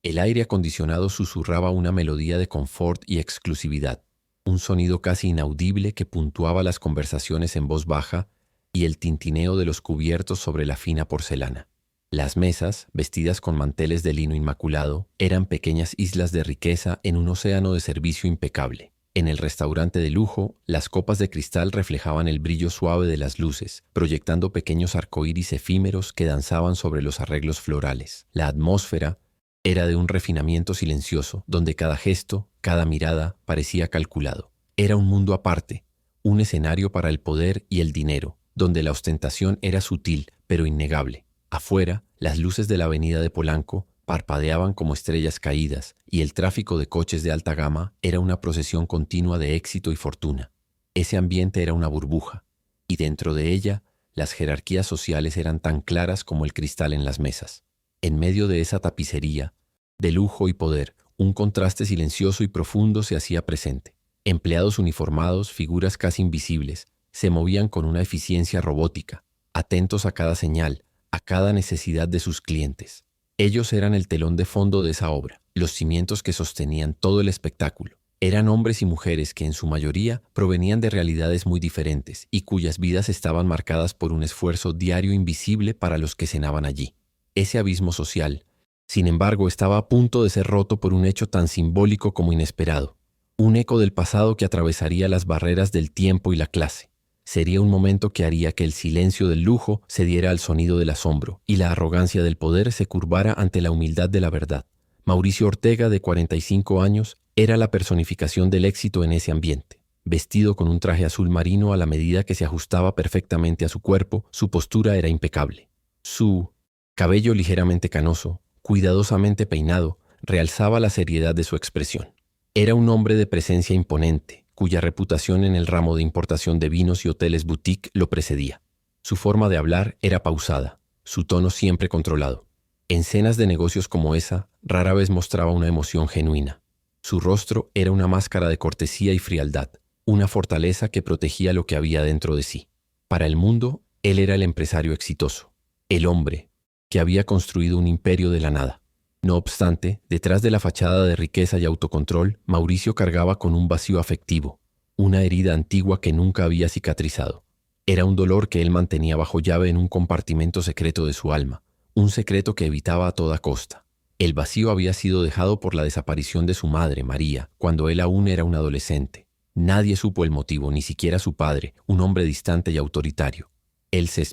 El aire acondicionado susurraba una melodía de confort y exclusividad, un sonido casi inaudible que puntuaba las conversaciones en voz baja y el tintineo de los cubiertos sobre la fina porcelana. Las mesas, vestidas con manteles de lino inmaculado, eran pequeñas islas de riqueza en un océano de servicio impecable. En el restaurante de lujo, las copas de cristal reflejaban el brillo suave de las luces, proyectando pequeños arcoíris efímeros que danzaban sobre los arreglos florales. La atmósfera era de un refinamiento silencioso, donde cada gesto, cada mirada parecía calculado. Era un mundo aparte, un escenario para el poder y el dinero, donde la ostentación era sutil, pero innegable. Afuera, las luces de la avenida de Polanco parpadeaban como estrellas caídas, y el tráfico de coches de alta gama era una procesión continua de éxito y fortuna. Ese ambiente era una burbuja, y dentro de ella, las jerarquías sociales eran tan claras como el cristal en las mesas. En medio de esa tapicería, de lujo y poder, un contraste silencioso y profundo se hacía presente. Empleados uniformados, figuras casi invisibles, se movían con una eficiencia robótica, atentos a cada señal, a cada necesidad de sus clientes. Ellos eran el telón de fondo de esa obra, los cimientos que sostenían todo el espectáculo. Eran hombres y mujeres que en su mayoría provenían de realidades muy diferentes y cuyas vidas estaban marcadas por un esfuerzo diario invisible para los que cenaban allí. Ese abismo social, sin embargo, estaba a punto de ser roto por un hecho tan simbólico como inesperado. Un eco del pasado que atravesaría las barreras del tiempo y la clase. Sería un momento que haría que el silencio del lujo cediera al sonido del asombro y la arrogancia del poder se curvara ante la humildad de la verdad. Mauricio Ortega, de 45 años, era la personificación del éxito en ese ambiente. Vestido con un traje azul marino a la medida que se ajustaba perfectamente a su cuerpo, su postura era impecable. Su cabello ligeramente canoso, cuidadosamente peinado, realzaba la seriedad de su expresión. Era un hombre de presencia imponente, cuya reputación en el ramo de importación de vinos y hoteles boutique lo precedía. Su forma de hablar era pausada, su tono siempre controlado. En cenas de negocios como esa, rara vez mostraba una emoción genuina. Su rostro era una máscara de cortesía y frialdad, una fortaleza que protegía lo que había dentro de sí. Para el mundo, él era el empresario exitoso, el hombre que había construido un imperio de la nada. No obstante, detrás de la fachada de riqueza y autocontrol, Mauricio cargaba con un vacío afectivo, una herida antigua que nunca había cicatrizado. Era un dolor que él mantenía bajo llave en un compartimento secreto de su alma, un secreto que evitaba a toda costa. El vacío había sido dejado por la desaparición de su madre, María, cuando él aún era un adolescente. Nadie supo el motivo, ni siquiera su padre, un hombre distante y autoritario. Él se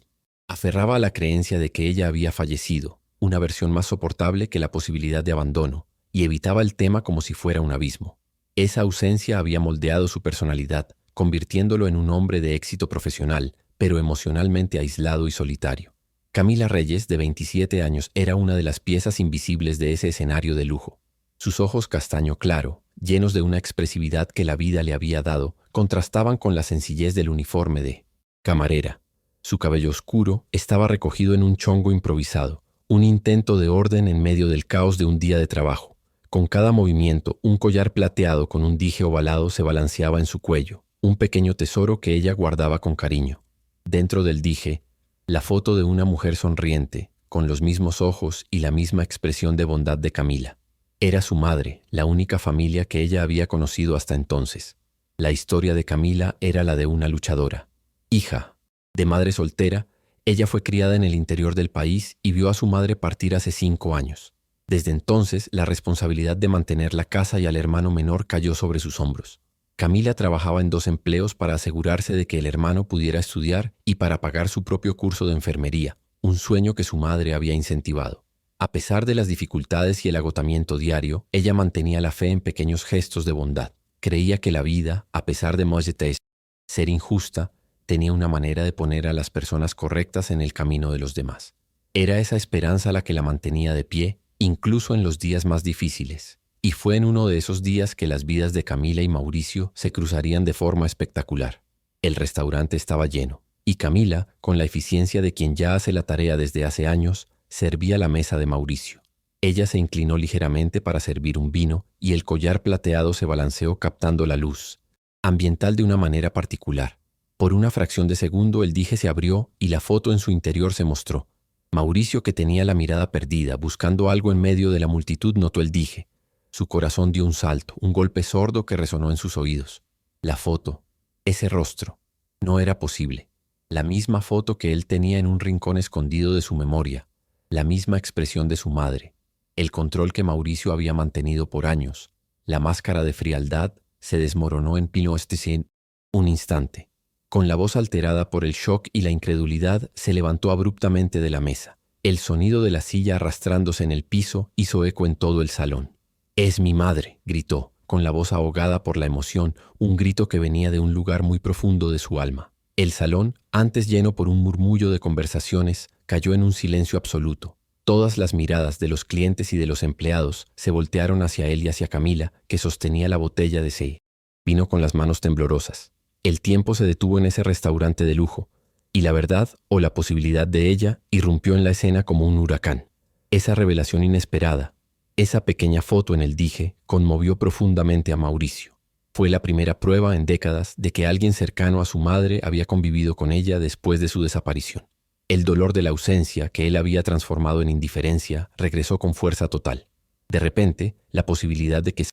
aferraba a la creencia de que ella había fallecido, una versión más soportable que la posibilidad de abandono, y evitaba el tema como si fuera un abismo. Esa ausencia había moldeado su personalidad, convirtiéndolo en un hombre de éxito profesional, pero emocionalmente aislado y solitario. Camila Reyes, de 27 años, era una de las piezas invisibles de ese escenario de lujo. Sus ojos castaño claro, llenos de una expresividad que la vida le había dado, contrastaban con la sencillez del uniforme de camarera. Su cabello oscuro estaba recogido en un chongo improvisado, un intento de orden en medio del caos de un día de trabajo. Con cada movimiento, un collar plateado con un dije ovalado se balanceaba en su cuello, un pequeño tesoro que ella guardaba con cariño. Dentro del dije, la foto de una mujer sonriente, con los mismos ojos y la misma expresión de bondad de Camila. Era su madre, la única familia que ella había conocido hasta entonces. La historia de Camila era la de una luchadora. Hija de madre soltera, ella fue criada en el interior del país y vio a su madre partir hace 5 años. Desde entonces, la responsabilidad de mantener la casa y al hermano menor cayó sobre sus hombros. Camila trabajaba en 2 empleos para asegurarse de que el hermano pudiera estudiar y para pagar su propio curso de enfermería, un sueño que su madre había incentivado. A pesar de las dificultades y el agotamiento diario, ella mantenía la fe en pequeños gestos de bondad. Creía que la vida, a pesar de ser injusta, tenía una manera de poner a las personas correctas en el camino de los demás. Era esa esperanza la que la mantenía de pie, incluso en los días más difíciles. Y fue en uno de esos días que las vidas de Camila y Mauricio se cruzarían de forma espectacular. El restaurante estaba lleno, y Camila, con la eficiencia de quien ya hace la tarea desde hace años, servía la mesa de Mauricio. Ella se inclinó ligeramente para servir un vino y el collar plateado se balanceó captando la luz ambiental de una manera particular. Por una fracción de segundo el dije se abrió y la foto en su interior se mostró. Mauricio, que tenía la mirada perdida, buscando algo en medio de la multitud, notó el dije. Su corazón dio un salto, un golpe sordo que resonó en sus oídos. La foto, ese rostro, no era posible. La misma foto que él tenía en un rincón escondido de su memoria, la misma expresión de su madre, el control que Mauricio había mantenido por años, la máscara de frialdad se desmoronó en un instante. Con la voz alterada por el shock y la incredulidad, se levantó abruptamente de la mesa. El sonido de la silla arrastrándose en el piso hizo eco en todo el salón. «Es mi madre», gritó, con la voz ahogada por la emoción, un grito que venía de un lugar muy profundo de su alma. El salón, antes lleno por un murmullo de conversaciones, cayó en un silencio absoluto. Todas las miradas de los clientes y de los empleados se voltearon hacia él y hacia Camila, que sostenía la botella de vino con las manos temblorosas. El tiempo se detuvo en ese restaurante de lujo, y la verdad o la posibilidad de ella irrumpió en la escena como un huracán. Esa revelación inesperada, esa pequeña foto en el dije, conmovió profundamente a Mauricio. Fue la primera prueba en décadas de que alguien cercano a su madre había convivido con ella después de su desaparición. El dolor de la ausencia, que él había transformado en indiferencia, regresó con fuerza total. De repente, la posibilidad de que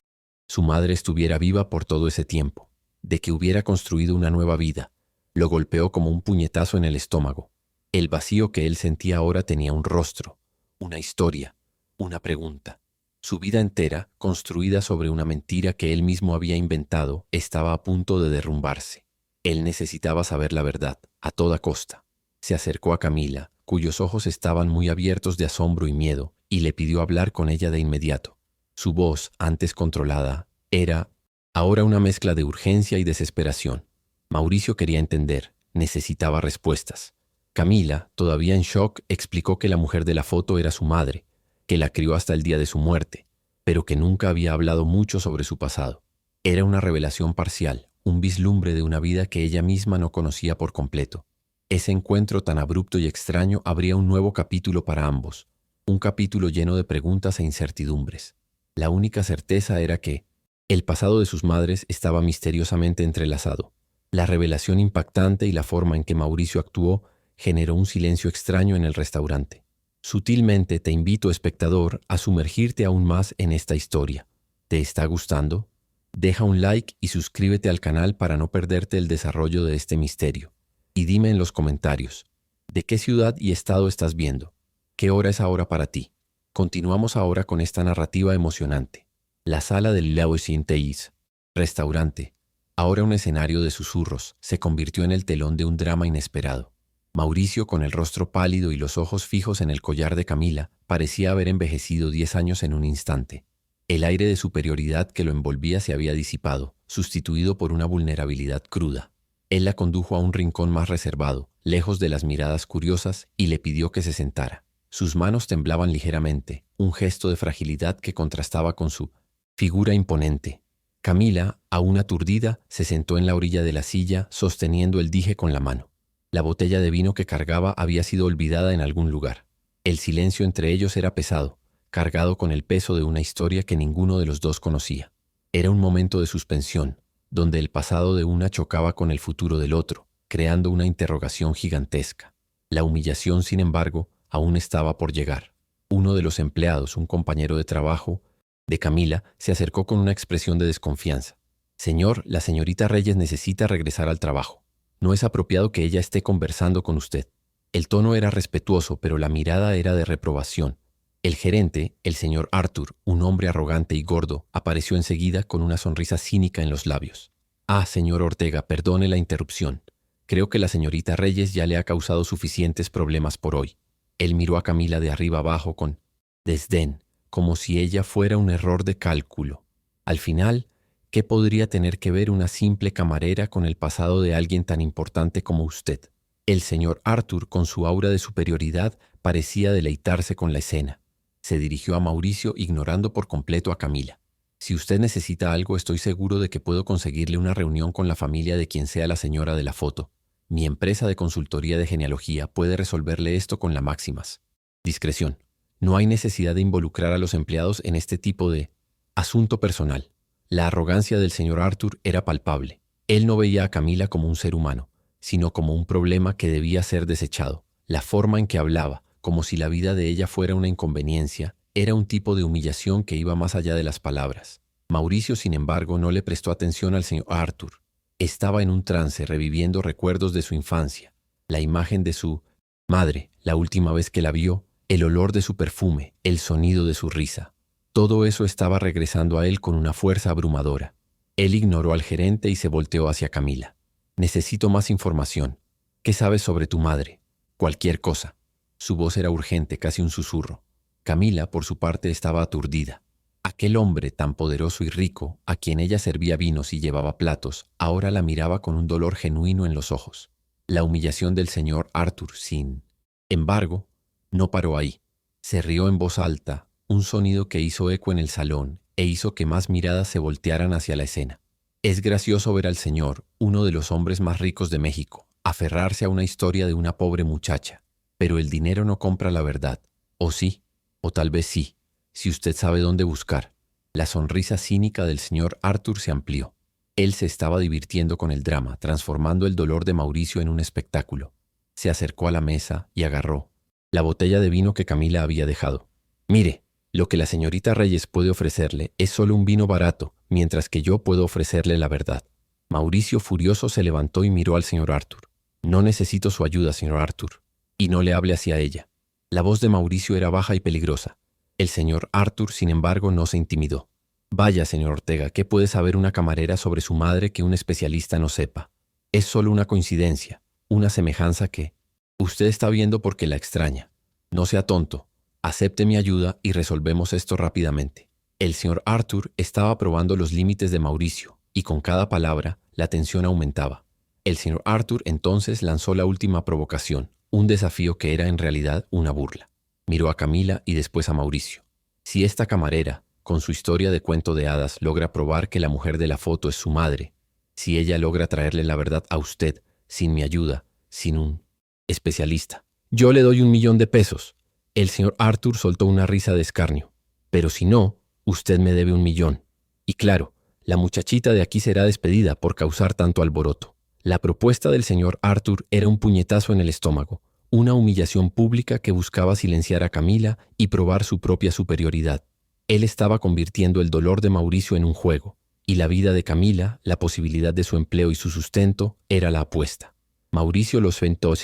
su madre estuviera viva por todo ese tiempo, de que hubiera construido una nueva vida, lo golpeó como un puñetazo en el estómago. El vacío que él sentía ahora tenía un rostro, una historia, una pregunta. Su vida entera, construida sobre una mentira que él mismo había inventado, estaba a punto de derrumbarse. Él necesitaba saber la verdad, a toda costa. Se acercó a Camila, cuyos ojos estaban muy abiertos de asombro y miedo, y le pidió hablar con ella de inmediato. Su voz, antes controlada, era ahora una mezcla de urgencia y desesperación. Mauricio quería entender, necesitaba respuestas. Camila, todavía en shock, explicó que la mujer de la foto era su madre, que la crió hasta el día de su muerte, pero que nunca había hablado mucho sobre su pasado. Era una revelación parcial, un vislumbre de una vida que ella misma no conocía por completo. Ese encuentro tan abrupto y extraño abría un nuevo capítulo para ambos, un capítulo lleno de preguntas e incertidumbres. La única certeza era que el pasado de sus madres estaba misteriosamente entrelazado. La revelación impactante y la forma en que Mauricio actuó generó un silencio extraño en el restaurante. Sutilmente te invito, espectador, a sumergirte aún más en esta historia. ¿Te está gustando? Deja un like y suscríbete al canal para no perderte el desarrollo de este misterio. Y dime en los comentarios, ¿de qué ciudad y estado estás viendo? ¿Qué hora es ahora para ti? Continuamos ahora con esta narrativa emocionante. La sala del Lausinteis, restaurante, ahora un escenario de susurros, se convirtió en el telón de un drama inesperado. Mauricio, con el rostro pálido y los ojos fijos en el collar de Camila, parecía haber envejecido 10 años en un instante. El aire de superioridad que lo envolvía se había disipado, sustituido por una vulnerabilidad cruda. Él la condujo a un rincón más reservado, lejos de las miradas curiosas, y le pidió que se sentara. Sus manos temblaban ligeramente, un gesto de fragilidad que contrastaba con su figura imponente. Camila, aún aturdida, se sentó en la orilla de la silla, sosteniendo el dije con la mano. La botella de vino que cargaba había sido olvidada en algún lugar. El silencio entre ellos era pesado, cargado con el peso de una historia que ninguno de los dos conocía. Era un momento de suspensión, donde el pasado de una chocaba con el futuro del otro, creando una interrogación gigantesca. La humillación, sin embargo, aún estaba por llegar. Uno de los empleados, un compañero de trabajo de Camila, se acercó con una expresión de desconfianza. «Señor, la señorita Reyes necesita regresar al trabajo. No es apropiado que ella esté conversando con usted». El tono era respetuoso, pero la mirada era de reprobación. El gerente, el señor Arthur, un hombre arrogante y gordo, apareció enseguida con una sonrisa cínica en los labios. «Ah, señor Ortega, perdone la interrupción. Creo que la señorita Reyes ya le ha causado suficientes problemas por hoy». Él miró a Camila de arriba abajo con desdén, como si ella fuera un error de cálculo. Al final, ¿qué podría tener que ver una simple camarera con el pasado de alguien tan importante como usted? El señor Arthur, con su aura de superioridad, parecía deleitarse con la escena. Se dirigió a Mauricio, ignorando por completo a Camila. «Si usted necesita algo, estoy seguro de que puedo conseguirle una reunión con la familia de quien sea la señora de la foto. Mi empresa de consultoría de genealogía puede resolverle esto con las máximas. Discreción. No hay necesidad de involucrar a los empleados en este tipo de asunto personal». La arrogancia del señor Arthur era palpable. Él no veía a Camila como un ser humano, sino como un problema que debía ser desechado. La forma en que hablaba, como si la vida de ella fuera una inconveniencia. Era un tipo de humillación que iba más allá de las palabras. Mauricio, sin embargo, no le prestó atención al señor Arthur. Estaba en un trance reviviendo recuerdos de su infancia, la imagen de su madre, la última vez que la vio, el olor de su perfume, el sonido de su risa. Todo eso estaba regresando a él con una fuerza abrumadora. Él ignoró al gerente y se volteó hacia Camila. Necesito más información. ¿Qué sabes sobre tu madre? Cualquier cosa. Su voz era urgente, casi un susurro. Camila, por su parte, estaba aturdida. Aquel hombre tan poderoso y rico, a quien ella servía vinos y llevaba platos, ahora la miraba con un dolor genuino en los ojos. La humillación del señor Arthur, sin embargo, no paró ahí. Se rió en voz alta, un sonido que hizo eco en el salón e hizo que más miradas se voltearan hacia la escena. Es gracioso ver al señor, uno de los hombres más ricos de México, aferrarse a una historia de una pobre muchacha. Pero el dinero no compra la verdad. O sí, o tal vez sí, si usted sabe dónde buscar. La sonrisa cínica del señor Arthur se amplió. Él se estaba divirtiendo con el drama, transformando el dolor de Mauricio en un espectáculo. Se acercó a la mesa y agarró la botella de vino que Camila había dejado. Mire, lo que la señorita Reyes puede ofrecerle es solo un vino barato, mientras que yo puedo ofrecerle la verdad. Mauricio, furioso, se levantó y miró al señor Arthur. No necesito su ayuda, señor Arthur. Y no le hable hacia ella. La voz de Mauricio era baja y peligrosa. El señor Arthur, sin embargo, no se intimidó. Vaya, señor Ortega, ¿qué puede saber una camarera sobre su madre que un especialista no sepa? Es solo una coincidencia, una semejanza que usted está viendo porque la extraña. No sea tonto. Acepte mi ayuda y resolvemos esto rápidamente. El señor Arthur estaba probando los límites de Mauricio, y con cada palabra la tensión aumentaba. El señor Arthur entonces lanzó la última provocación, un desafío que era en realidad una burla. Miró a Camila y después a Mauricio. Si esta camarera, con su historia de cuento de hadas, logra probar que la mujer de la foto es su madre, si ella logra traerle la verdad a usted, sin mi ayuda, sin un especialista, yo le doy 1.000.000 de pesos. El señor Arthur soltó una risa de escarnio. Pero si no, usted me debe 1.000.000. Y claro, la muchachita de aquí será despedida por causar tanto alboroto. La propuesta del señor Arthur era un puñetazo en el estómago, una humillación pública que buscaba silenciar a Camila y probar su propia superioridad. Él estaba convirtiendo el dolor de Mauricio en un juego, y la vida de Camila, la posibilidad de su empleo y su sustento, era la apuesta. Mauricio los sentó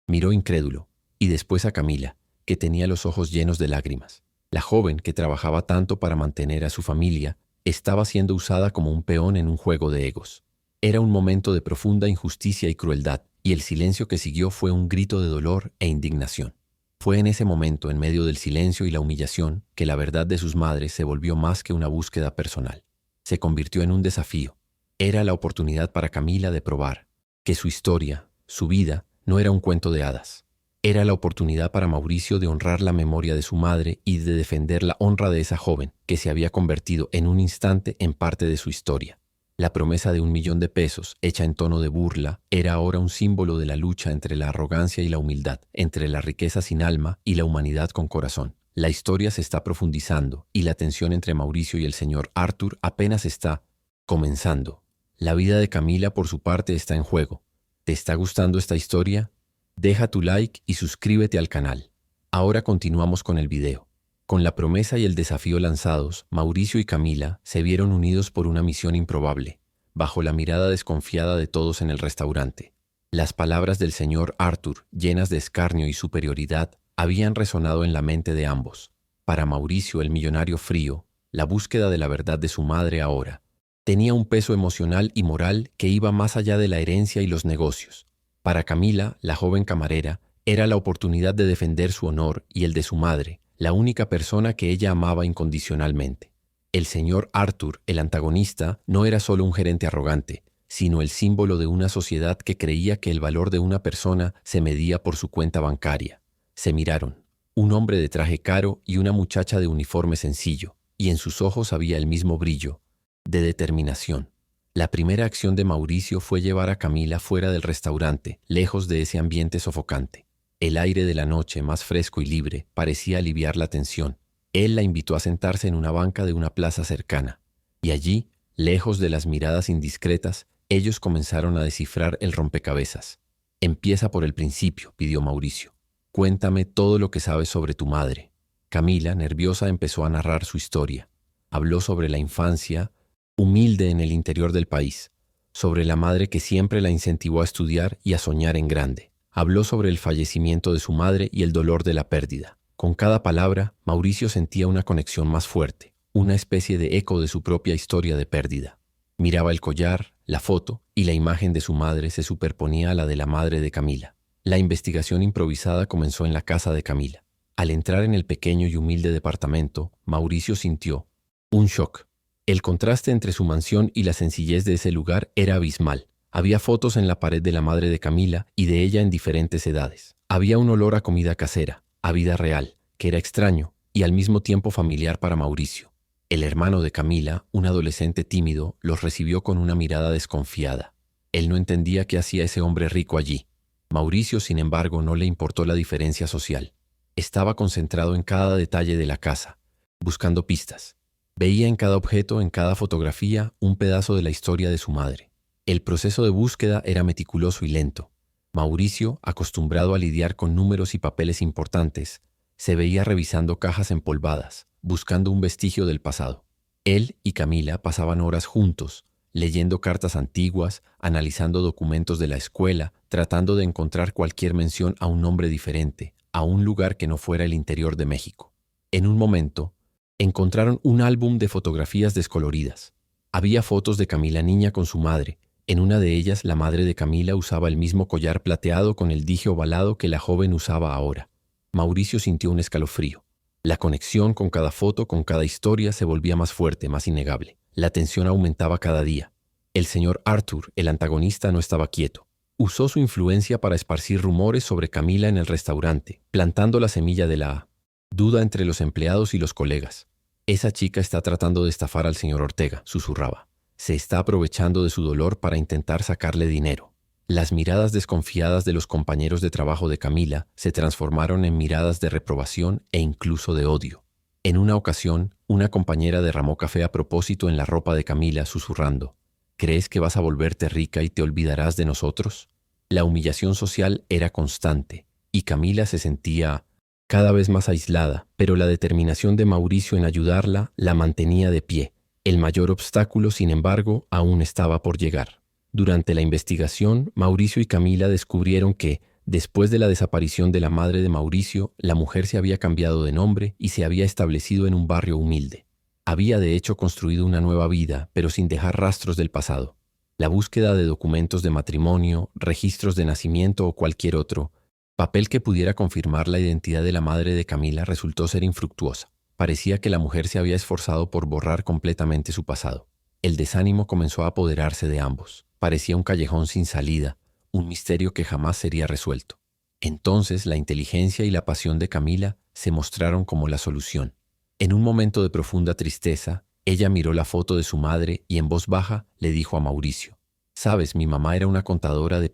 miró incrédulo, y después a Camila, que tenía los ojos llenos de lágrimas. La joven, que trabajaba tanto para mantener a su familia, estaba siendo usada como un peón en un juego de egos. Era un momento de profunda injusticia y crueldad, y el silencio que siguió fue un grito de dolor e indignación. Fue en ese momento, en medio del silencio y la humillación, que la verdad de sus madres se volvió más que una búsqueda personal. Se convirtió en un desafío. Era la oportunidad para Camila de probar que su historia, su vida, no era un cuento de hadas. Era la oportunidad para Mauricio de honrar la memoria de su madre y de defender la honra de esa joven que se había convertido en un instante en parte de su historia. La promesa de 1.000.000 de pesos, hecha en tono de burla, era ahora un símbolo de la lucha entre la arrogancia y la humildad, entre la riqueza sin alma y la humanidad con corazón. La historia se está profundizando y la tensión entre Mauricio y el señor Arthur apenas está comenzando. La vida de Camila, por su parte, está en juego. ¿Te está gustando esta historia? Deja tu like y suscríbete al canal. Ahora continuamos con el video. Con la promesa y el desafío lanzados, Mauricio y Camila se vieron unidos por una misión improbable, bajo la mirada desconfiada de todos en el restaurante. Las palabras del señor Arthur, llenas de escarnio y superioridad, habían resonado en la mente de ambos. Para Mauricio, el millonario frío, la búsqueda de la verdad de su madre ahora tenía un peso emocional y moral que iba más allá de la herencia y los negocios. Para Camila, la joven camarera, era la oportunidad de defender su honor y el de su madre, la única persona que ella amaba incondicionalmente. El señor Arthur, el antagonista, no era solo un gerente arrogante, sino el símbolo de una sociedad que creía que el valor de una persona se medía por su cuenta bancaria. Se miraron, un hombre de traje caro y una muchacha de uniforme sencillo, y en sus ojos había el mismo brillo, de determinación. La primera acción de Mauricio fue llevar a Camila fuera del restaurante, lejos de ese ambiente sofocante. El aire de la noche, más fresco y libre, parecía aliviar la tensión. Él la invitó a sentarse en una banca de una plaza cercana, y allí, lejos de las miradas indiscretas, ellos comenzaron a descifrar el rompecabezas. Empieza por el principio, pidió Mauricio. Cuéntame todo lo que sabes sobre tu madre. Camila, nerviosa, empezó a narrar su historia. Habló sobre la infancia, humilde en el interior del país, sobre la madre que siempre la incentivó a estudiar y a soñar en grande. Habló sobre el fallecimiento de su madre y el dolor de la pérdida. Con cada palabra, Mauricio sentía una conexión más fuerte, una especie de eco de su propia historia de pérdida. Miraba el collar, la foto, y la imagen de su madre se superponía a la de la madre de Camila. La investigación improvisada comenzó en la casa de Camila. Al entrar en el pequeño y humilde departamento, Mauricio sintió un shock. El contraste entre su mansión y la sencillez de ese lugar era abismal. Había fotos en la pared de la madre de Camila y de ella en diferentes edades. Había un olor a comida casera, a vida real, que era extraño y al mismo tiempo familiar para Mauricio. El hermano de Camila, un adolescente tímido, los recibió con una mirada desconfiada. Él no entendía qué hacía ese hombre rico allí. Mauricio, sin embargo, no le importó la diferencia social. Estaba concentrado en cada detalle de la casa, buscando pistas. Veía en cada objeto, en cada fotografía, un pedazo de la historia de su madre. El proceso de búsqueda era meticuloso y lento. Mauricio, acostumbrado a lidiar con números y papeles importantes, se veía revisando cajas empolvadas, buscando un vestigio del pasado. Él y Camila pasaban horas juntos, leyendo cartas antiguas, analizando documentos de la escuela, tratando de encontrar cualquier mención a un nombre diferente, a un lugar que no fuera el interior de México. En un momento, encontraron un álbum de fotografías descoloridas. Había fotos de Camila niña con su madre. En una de ellas, la madre de Camila usaba el mismo collar plateado con el dije ovalado que la joven usaba ahora. Mauricio sintió un escalofrío. La conexión con cada foto, con cada historia, se volvía más fuerte, más innegable. La tensión aumentaba cada día. El señor Arthur, el antagonista, no estaba quieto. Usó su influencia para esparcir rumores sobre Camila en el restaurante, plantando la semilla de la duda entre los empleados y los colegas. Esa chica está tratando de estafar al señor Ortega, susurraba. Se está aprovechando de su dolor para intentar sacarle dinero. Las miradas desconfiadas de los compañeros de trabajo de Camila se transformaron en miradas de reprobación e incluso de odio. En una ocasión, una compañera derramó café a propósito en la ropa de Camila, susurrando: ¿Crees que vas a volverte rica y te olvidarás de nosotros? La humillación social era constante, y Camila se sentía cada vez más aislada, pero la determinación de Mauricio en ayudarla la mantenía de pie. El mayor obstáculo, sin embargo, aún estaba por llegar. Durante la investigación, Mauricio y Camila descubrieron que, después de la desaparición de la madre de Mauricio, la mujer se había cambiado de nombre y se había establecido en un barrio humilde. Había de hecho construido una nueva vida, pero sin dejar rastros del pasado. La búsqueda de documentos de matrimonio, registros de nacimiento o cualquier otro papel que pudiera confirmar la identidad de la madre de Camila resultó ser infructuosa. Parecía que la mujer se había esforzado por borrar completamente su pasado. El desánimo comenzó a apoderarse de ambos. Parecía un callejón sin salida, un misterio que jamás sería resuelto. Entonces la inteligencia y la pasión de Camila se mostraron como la solución. En un momento de profunda tristeza, ella miró la foto de su madre y en voz baja le dijo a Mauricio: «Sabes, mi mamá era una contadora de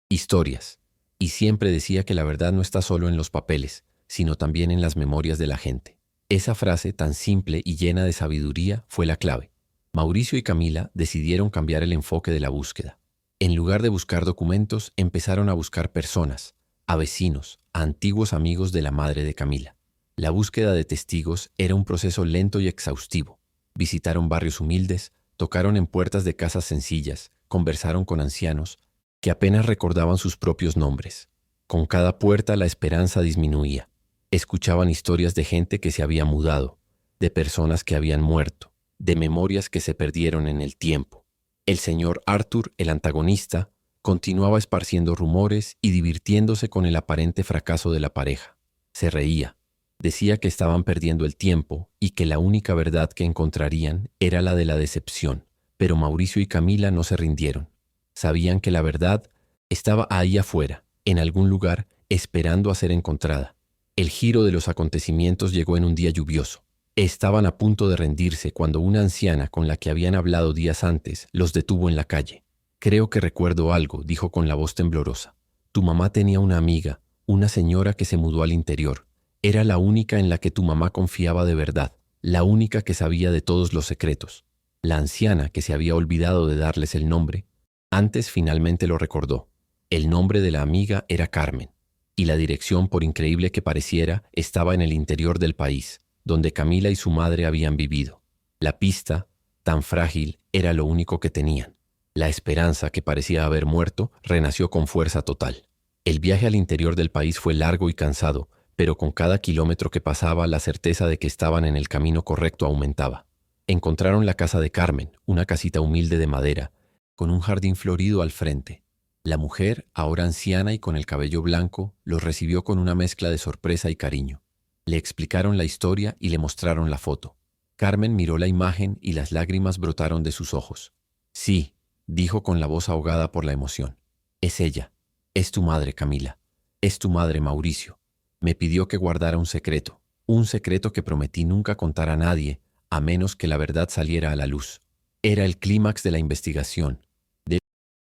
historias, y siempre decía que la verdad no está solo en los papeles, sino también en las memorias de la gente». Esa frase tan simple y llena de sabiduría fue la clave. Mauricio y Camila decidieron cambiar el enfoque de la búsqueda. En lugar de buscar documentos, empezaron a buscar personas, a vecinos, a antiguos amigos de la madre de Camila. La búsqueda de testigos era un proceso lento y exhaustivo. Visitaron barrios humildes, tocaron en puertas de casas sencillas, conversaron con ancianos que apenas recordaban sus propios nombres. Con cada puerta la esperanza disminuía. Escuchaban historias de gente que se había mudado, de personas que habían muerto, de memorias que se perdieron en el tiempo. El señor Arthur, el antagonista, continuaba esparciendo rumores y divirtiéndose con el aparente fracaso de la pareja. Se reía. Decía que estaban perdiendo el tiempo y que la única verdad que encontrarían era la de la decepción. Pero Mauricio y Camila no se rindieron. Sabían que la verdad estaba ahí afuera, en algún lugar, esperando a ser encontrada. El giro de los acontecimientos llegó en un día lluvioso. Estaban a punto de rendirse cuando una anciana con la que habían hablado días antes los detuvo en la calle. «Creo que recuerdo algo», dijo con la voz temblorosa. «Tu mamá tenía una amiga, una señora que se mudó al interior. Era la única en la que tu mamá confiaba de verdad, la única que sabía de todos los secretos». La anciana, que se había olvidado de darles el nombre, antes finalmente lo recordó. El nombre de la amiga era Carmen. Y la dirección, por increíble que pareciera, estaba en el interior del país, donde Camila y su madre habían vivido. La pista, tan frágil, era lo único que tenían. La esperanza, que parecía haber muerto, renació con fuerza total. El viaje al interior del país fue largo y cansado, pero con cada kilómetro que pasaba, la certeza de que estaban en el camino correcto aumentaba. Encontraron la casa de Carmen, una casita humilde de madera, con un jardín florido al frente. La mujer, ahora anciana y con el cabello blanco, los recibió con una mezcla de sorpresa y cariño. Le explicaron la historia y le mostraron la foto. Carmen miró la imagen y las lágrimas brotaron de sus ojos. Sí, dijo con la voz ahogada por la emoción. Es ella. Es tu madre, Camila. Es tu madre, Mauricio. Me pidió que guardara un secreto que prometí nunca contar a nadie, a menos que la verdad saliera a la luz. Era el clímax de la investigación. El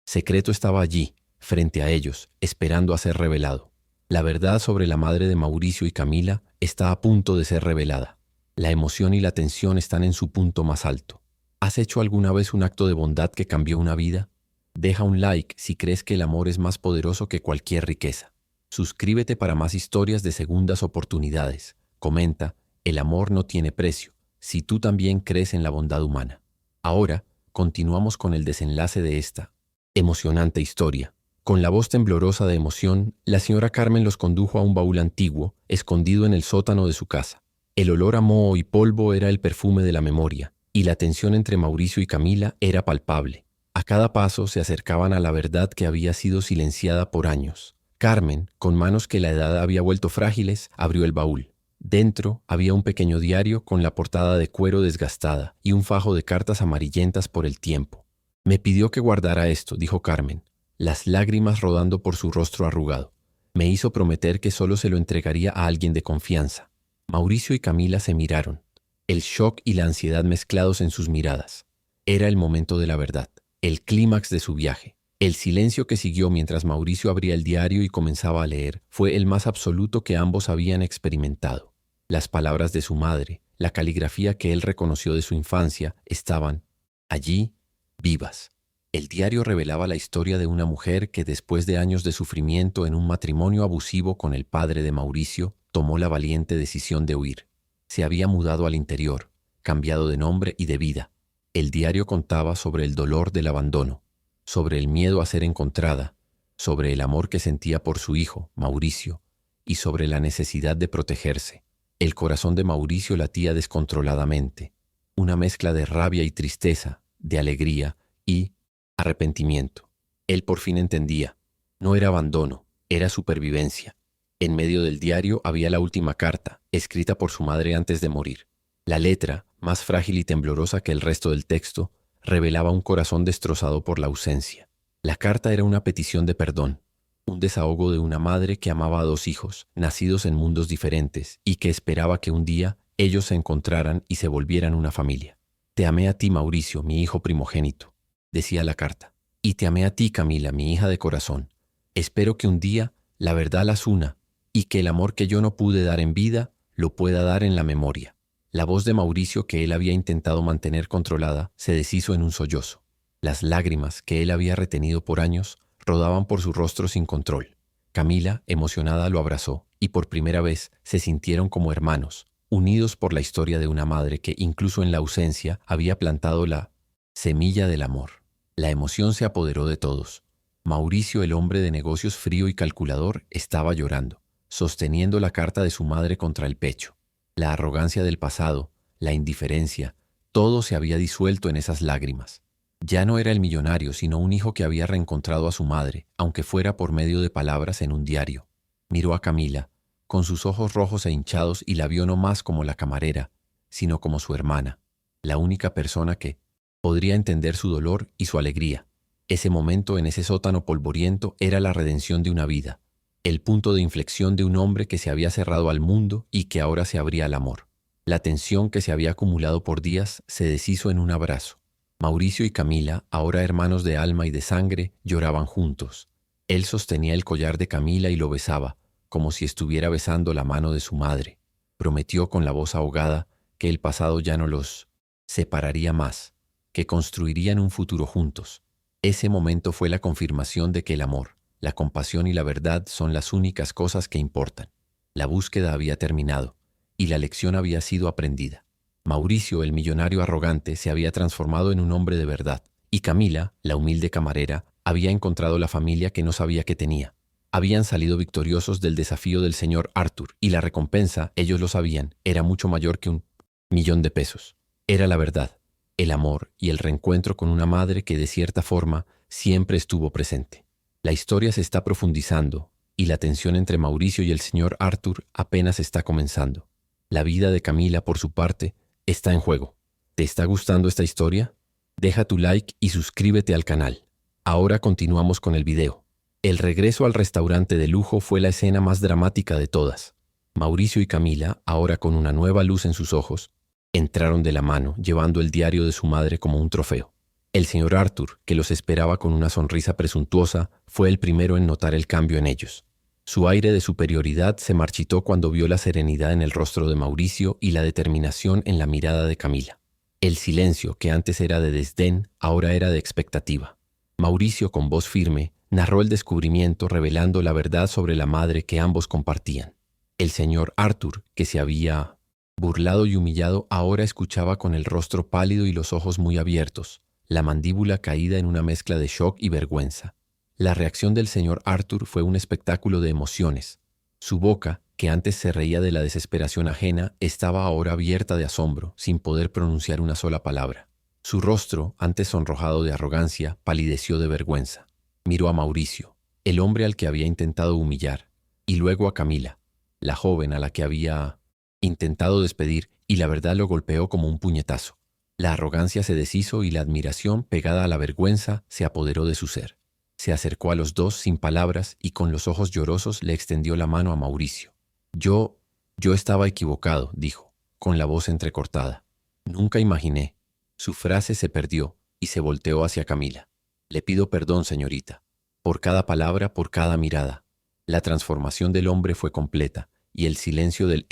secreto estaba allí, frente a ellos, esperando a ser revelado. La verdad sobre la madre de Mauricio y Camila está a punto de ser revelada. La emoción y la tensión están en su punto más alto. ¿Has hecho alguna vez un acto de bondad que cambió una vida? Deja un like si crees que el amor es más poderoso que cualquier riqueza. Suscríbete para más historias de segundas oportunidades. Comenta, el amor no tiene precio, si tú también crees en la bondad humana. Ahora, continuamos con el desenlace de esta emocionante historia. Con la voz temblorosa de emoción, la señora Carmen los condujo a un baúl antiguo, escondido en el sótano de su casa. El olor a moho y polvo era el perfume de la memoria, y la tensión entre Mauricio y Camila era palpable. A cada paso se acercaban a la verdad que había sido silenciada por años. Carmen, con manos que la edad había vuelto frágiles, abrió el baúl. Dentro había un pequeño diario con la portada de cuero desgastada y un fajo de cartas amarillentas por el tiempo. Me pidió que guardara esto, dijo Carmen, las lágrimas rodando por su rostro arrugado. Me hizo prometer que solo se lo entregaría a alguien de confianza. Mauricio y Camila se miraron, el shock y la ansiedad mezclados en sus miradas. Era el momento de la verdad, el clímax de su viaje. El silencio que siguió mientras Mauricio abría el diario y comenzaba a leer fue el más absoluto que ambos habían experimentado. Las palabras de su madre, la caligrafía que él reconoció de su infancia, estaban allí, vivas. El diario revelaba la historia de una mujer que, después de años de sufrimiento en un matrimonio abusivo con el padre de Mauricio, tomó la valiente decisión de huir. Se había mudado al interior, cambiado de nombre y de vida. El diario contaba sobre el dolor del abandono, sobre el miedo a ser encontrada, sobre el amor que sentía por su hijo, Mauricio, y sobre la necesidad de protegerse. El corazón de Mauricio latía descontroladamente, una mezcla de rabia y tristeza, de alegría y arrepentimiento. Él por fin entendía. No era abandono, era supervivencia. En medio del diario había la última carta, escrita por su madre antes de morir. La letra, más frágil y temblorosa que el resto del texto, revelaba un corazón destrozado por la ausencia. La carta era una petición de perdón, un desahogo de una madre que amaba a dos hijos, nacidos en mundos diferentes, y que esperaba que un día ellos se encontraran y se volvieran una familia. Te amé a ti, Mauricio, mi hijo primogénito, decía la carta, y te amé a ti, Camila, mi hija de corazón. Espero que un día la verdad las una, y que el amor que yo no pude dar en vida, lo pueda dar en la memoria. La voz de Mauricio, que él había intentado mantener controlada, se deshizo en un sollozo. Las lágrimas, que él había retenido por años, rodaban por su rostro sin control. Camila, emocionada, lo abrazó, y por primera vez se sintieron como hermanos, unidos por la historia de una madre que, incluso en la ausencia, había plantado la semilla del amor. La emoción se apoderó de todos. Mauricio, el hombre de negocios frío y calculador, estaba llorando, sosteniendo la carta de su madre contra el pecho. La arrogancia del pasado, la indiferencia, todo se había disuelto en esas lágrimas. Ya no era el millonario, sino un hijo que había reencontrado a su madre, aunque fuera por medio de palabras en un diario. Miró a Camila, con sus ojos rojos e hinchados, y la vio no más como la camarera, sino como su hermana, la única persona que podría entender su dolor y su alegría. Ese momento en ese sótano polvoriento era la redención de una vida, el punto de inflexión de un hombre que se había cerrado al mundo y que ahora se abría al amor. La tensión que se había acumulado por días se deshizo en un abrazo. Mauricio y Camila, ahora hermanos de alma y de sangre, lloraban juntos. Él sostenía el collar de Camila y lo besaba, como si estuviera besando la mano de su madre. Prometió con la voz ahogada que el pasado ya no los separaría más, que construirían un futuro juntos. Ese momento fue la confirmación de que el amor, La compasión y la verdad son las únicas cosas que importan. La búsqueda había terminado, y la lección había sido aprendida. Mauricio, el millonario arrogante, se había transformado en un hombre de verdad, y Camila, la humilde camarera, había encontrado la familia que no sabía que tenía. Habían salido victoriosos del desafío del señor Arthur, y la recompensa, ellos lo sabían, era mucho mayor que $1.000.000. Era la verdad, el amor y el reencuentro con una madre que de cierta forma siempre estuvo presente. La historia se está profundizando, y la tensión entre Mauricio y el señor Arthur apenas está comenzando. La vida de Camila, por su parte, está en juego. ¿Te está gustando esta historia? Deja tu like y suscríbete al canal. Ahora continuamos con el video. El regreso al restaurante de lujo fue la escena más dramática de todas. Mauricio y Camila, ahora con una nueva luz en sus ojos, entraron de la mano, llevando el diario de su madre como un trofeo. El señor Arthur, que los esperaba con una sonrisa presuntuosa, fue el primero en notar el cambio en ellos. Su aire de superioridad se marchitó cuando vio la serenidad en el rostro de Mauricio y la determinación en la mirada de Camila. El silencio, que antes era de desdén, ahora era de expectativa. Mauricio, con voz firme, narró el descubrimiento revelando la verdad sobre la madre que ambos compartían. El señor Arthur, que se había burlado y humillado, ahora escuchaba con el rostro pálido y los ojos muy abiertos, la mandíbula caída en una mezcla de shock y vergüenza. La reacción del señor Arthur fue un espectáculo de emociones. Su boca, que antes se reía de la desesperación ajena, estaba ahora abierta de asombro, sin poder pronunciar una sola palabra. Su rostro, antes sonrojado de arrogancia, palideció de vergüenza. Miró a Mauricio, el hombre al que había intentado humillar, y luego a Camila, la joven a la que había intentado despedir, y la verdad lo golpeó como un puñetazo. La arrogancia se deshizo y la admiración, pegada a la vergüenza, se apoderó de su ser. Se acercó a los dos sin palabras y con los ojos llorosos le extendió la mano a Mauricio. Yo estaba equivocado, dijo, con la voz entrecortada. Nunca imaginé. Su frase se perdió y se volteó hacia Camila. Le pido perdón, señorita, por cada palabra, por cada mirada. La transformación del hombre fue completa y el silencio del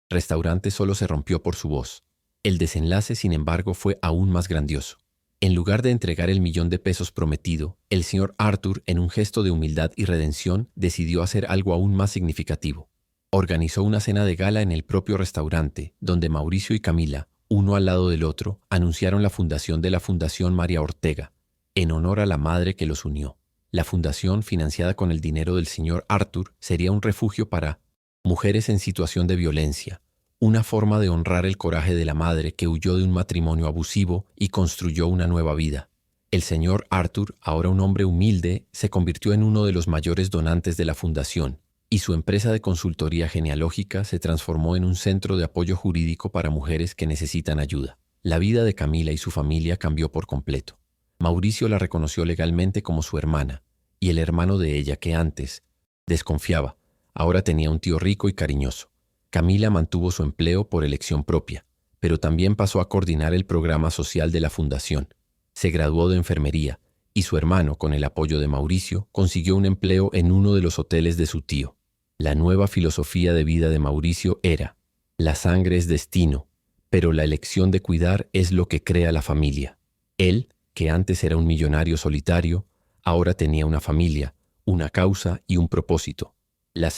restaurante solo se rompió por su voz. El desenlace, sin embargo, fue aún más grandioso. En lugar de entregar el $1.000.000 prometido, el señor Arthur, en un gesto de humildad y redención, decidió hacer algo aún más significativo. Organizó una cena de gala en el propio restaurante, donde Mauricio y Camila, uno al lado del otro, anunciaron la fundación de la Fundación María Ortega, en honor a la madre que los unió. La fundación, financiada con el dinero del señor Arthur, sería un refugio para mujeres en situación de violencia, una forma de honrar el coraje de la madre que huyó de un matrimonio abusivo y construyó una nueva vida. El señor Arthur, ahora un hombre humilde, se convirtió en uno de los mayores donantes de la fundación, y su empresa de consultoría genealógica se transformó en un centro de apoyo jurídico para mujeres que necesitan ayuda. La vida de Camila y su familia cambió por completo. Mauricio la reconoció legalmente como su hermana, y el hermano de ella, que antes desconfiaba, ahora tenía un tío rico y cariñoso. Camila mantuvo su empleo por elección propia, pero también pasó a coordinar el programa social de la fundación. Se graduó de enfermería y su hermano, con el apoyo de Mauricio, consiguió un empleo en uno de los hoteles de su tío. La nueva filosofía de vida de Mauricio era: la sangre es destino, pero la elección de cuidar es lo que crea la familia. Él, que antes era un millonario solitario, ahora tenía una familia, una causa y un propósito. La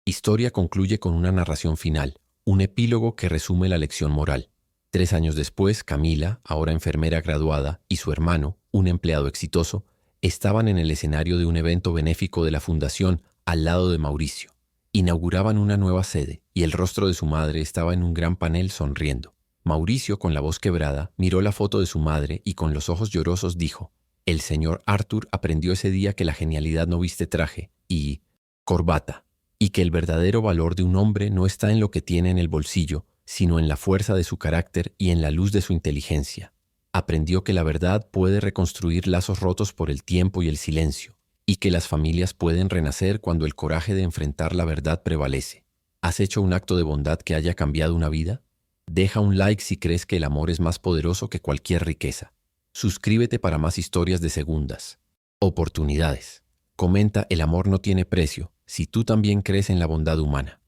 historia concluye con una narración final, un epílogo que resume la lección moral. 3 años después, Camila, ahora enfermera graduada, y su hermano, un empleado exitoso, estaban en el escenario de un evento benéfico de la fundación al lado de Mauricio. Inauguraban una nueva sede y el rostro de su madre estaba en un gran panel sonriendo. Mauricio, con la voz quebrada, miró la foto de su madre y con los ojos llorosos dijo: el señor Arthur aprendió ese día que la genialidad no viste traje y corbata, y que el verdadero valor de un hombre no está en lo que tiene en el bolsillo, sino en la fuerza de su carácter y en la luz de su inteligencia. Aprendió que la verdad puede reconstruir lazos rotos por el tiempo y el silencio, y que las familias pueden renacer cuando el coraje de enfrentar la verdad prevalece. ¿Has hecho un acto de bondad que haya cambiado una vida? Deja un like si crees que el amor es más poderoso que cualquier riqueza. Suscríbete para más historias de segundas oportunidades. Comenta: el amor no tiene precio, si tú también crees en la bondad humana.